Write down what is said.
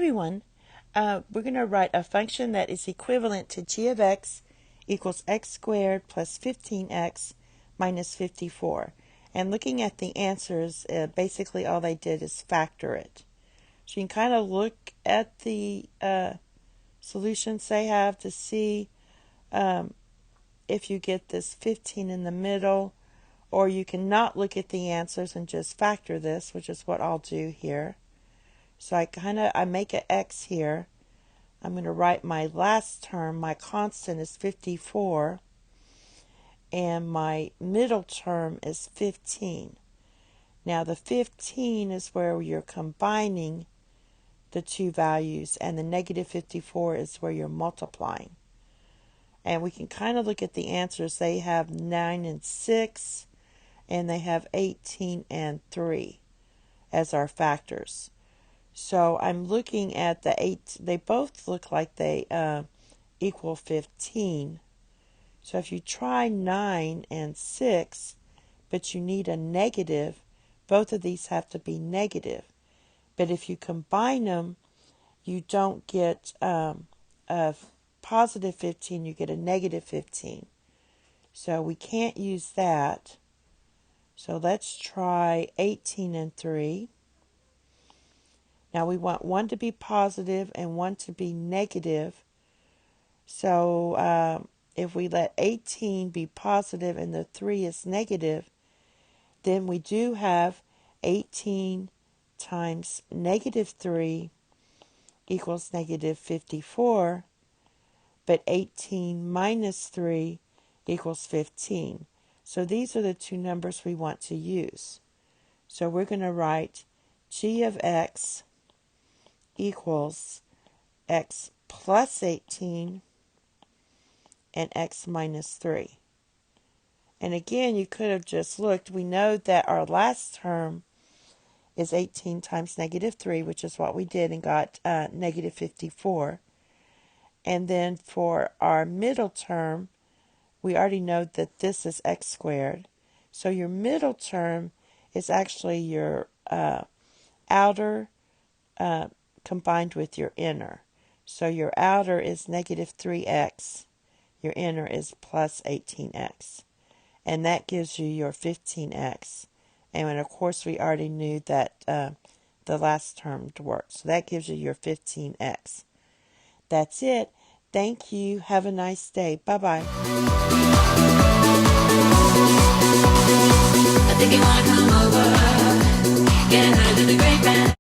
everyone. We're going to write a function that is equivalent to g of x equals x squared plus 15x minus 54. And looking at the answers, basically all they did is factor it. So you can kind of look at the solutions they have to see if you get this 15 in the middle, or you can not look at the answers and just factor this, which is what I'll do here. So I make an x here. I'm going to write my last term. My constant is 54, and my middle term is 15. Now the 15 is where you're combining the two values, and the negative 54 is where you're multiplying. And we can kind of look at the answers. They have 9 and 6, and they have 18 and 3 as our factors. So I'm looking at the 8. They both look like they equal 15. So if you try 9 and 6, but you need a negative, both of these have to be negative. But if you combine them, you don't get a positive 15, you get a negative 15. So we can't use that. So let's try 18 and 3. Now we want one to be positive and one to be negative. So if we let 18 be positive and the 3 is negative, then we do have 18 times negative 3 equals negative 54, but 18 minus 3 equals 15. So these are the two numbers we want to use. So we're going to write g of x equals x plus 18 and x minus 3. And again, you could have just looked. We know that our last term is 18 times negative 3, which is what we did and got negative 54. And then for our middle term, we already know that this is x squared. So your middle term is actually your outer combined with your inner. So your outer is negative 3x. Your inner is plus 18x. And that gives you your 15x. And of course, we already knew that the last term worked. So that gives you your 15x. That's it. Thank you. Have a nice day. Bye-bye. I think you want to come over, get high to the great band.